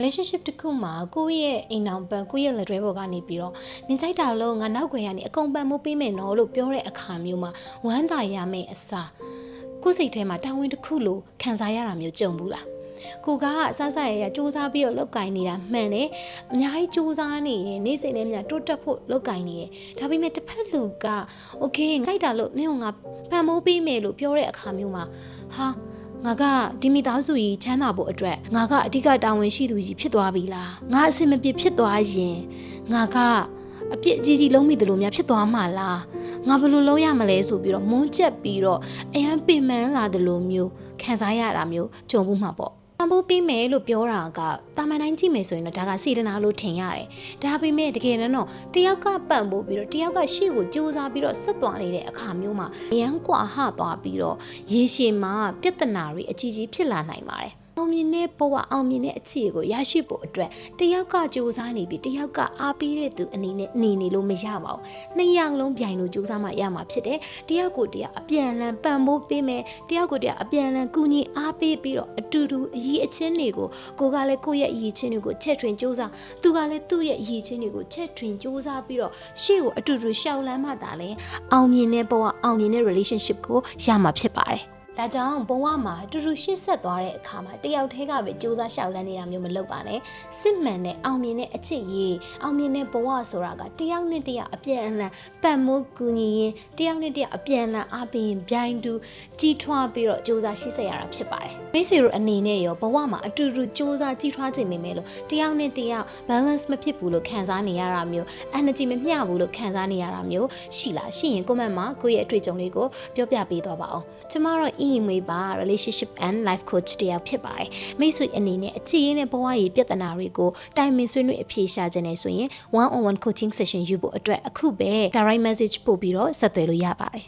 relationship တစ်ခုမှာကိုယ့်ရဲ့အိမ်အောင်ပန်ကိုယ့်ရဲ့လက်တွဲပေါ်ကနေပြီးတော့နင်ကြိုက်တာလို့ငါနောက်ွယ်ကနေအကုန်ပန်မှုပေးမယ်နော်လို့ပြောတဲ့အခါမျိုးမှာဝမ်းသာရမယ့်အစားကိုယ့်စိတ်ထဲမှာတာဝန်တစ်ခုလို့ခံစားရတာမျိုးကြုံဘူးလားကိုကအစစရရစူးစမ်းပြီးတော့လောက်ကင်နေတာမှန်တယ်အများကြီးစူးစမ်းနေရင်နေ့စဉ်နဲ့များတိုးတက်ဖို့လောက်ကင်နေတယ်ဒါပေမဲ့တစ်ဖက်လူကโอเคကြိုက်တာလို့နင်ကငါပန်မိုးပေးမယ်လို့ပြောတဲ့အခါမျိုးမှာဟာငါကဒီမိသားစုကြီးချမ်းသာဖို့အတွက်ငါကအဓိကတာဝန်ရှိသူကြီးဖြစ်သွားပြီလားငါအဆင်မပြေဖြစ်သွားရင်ငါကအပြစ်အကြီးကြီးလုံးမိတယ်လို့များဖြစ်သွားမှာလားငါဘယ်လိုလုပ်ရမလဲဆိုပြီးတော့မုန်းချက်ပြီးတော့အရန်ပင်ပန်းလာတယ်လို့မျိုးခံစားရတာမျိုးကြုံမှုမှာပေါ့ပံ့ပိုးပေးမယ်လို့ပြောတာကတာမန်တိုင်းကြည့်မယ်ဆိုရင်တော့ဒါကစေတနာလို့ထင်ရတယ်။ဒါပေမဲ့တကယ်တော့တယောက်ကပံ့ပိုးပြီးတော့တယောက်ကရှေ့ကိုကြိုးစားပြီးတော့ဆက်သွားနေတဲ့အခါမျိုးမှာအရန်ကွာဟသွားပြီးတော့ရေရှည်မှာပြဿနာတွေအကြီးကြီးဖြစ်လာနိုင်ပါတယ်။အောင်မြင်တဲ့ဘဝအောင်မြင်တဲ့အခြေကိုရရှိဖို့အတွက်တယောက်ကကြိုးစားနေပြီးတယောက်ကအားပေးတဲ့သူအနေနဲ့နေလို့မရပါဘူး။နှစ်ယောက်လုံးပြိုင်လို့ကြိုးစားမှရမှာဖြစ်တယ်။တယောက်ကိုတယောက်အပြန်အလှန်ပံ့ပိုးပေးမယ်။တယောက်ကိုတယောက်အပြန်အလှန်ကူညီအားပေးပြီးတော့အတူတူအရေးအချင်းတွေကိုကိုကလည်းကိုယ့်ရဲ့အရေးချင်းတွေကိုချက်ထွင်ကြိုးစားသူကလည်းသူ့ရဲ့အရေးချင်းတွေကိုချက်ထွင်ကြိုးစားပြီးတော့ရှေ့ကိုအတူတူရှောက်လန်းမှသာလဲအောင်မြင်တဲ့ဘဝအောင်မြင်တဲ့ relationship ကိုရမှာဖြစ်ပါတယ်။ဒါကြောင့်ဘဝမှာတူတူရှေ့ဆက်သွားတဲ့အခါမှာတယောက်တည်းကပဲစူးစမ်းရှောက်လန်းနေတာမျိုးမလုပ်ပါနဲ့စစ်မှန်တဲ့အောင်မြင်တဲ့အချစ်ရေးအောင်မြင်တဲ့ဘဝဆိုတာကတယောက်နဲ့တယောက်အပြန်အလှန်ပံ့ပိုးကူညီရင်တယောက်နဲ့တယောက်အပြန်အလှန်အားပေးရင်ပြိုင်တူကြီးထွားပြီးတော့စူးစမ်းရှေ့ဆက်ရတာဖြစ်ပါတယ်မိတ်ဆွေတို့အနေနဲ့ရောဘဝမှာအတူတူစူးစမ်းကြီးထွားခြင်းမိမယ်လို့တယောက်နဲ့တယောက် balance မဖြစ်ဘူးလို့ခံစားနေရတာမျိုး energy မမျှဘူးလို့ခံစားနေရတာမျိုးရှိလားရှိရင် comment မှာကိုယ့်ရဲ့အတွေ့အကြုံလေးကိုပြောပြပေးသွားပါအောင်ကျမတို့မွေးပါ relationship and life coach တယောက်ဖြစ်ပါတယ်မိတ်ဆွေအနေနဲ့အခြေရင်းနဲ့ဘဝရေးပြဿနာတွေကိုတိုင်ပင်ဆွေးနွေးအဖြေရှာခြင်းနဲ့ဆိုရင် one on one coaching session ယူဖို့အတွက်အခုပဲ direct message ပို့ပြီးတော့ဆက်သွယ်လို့ရပါတယ်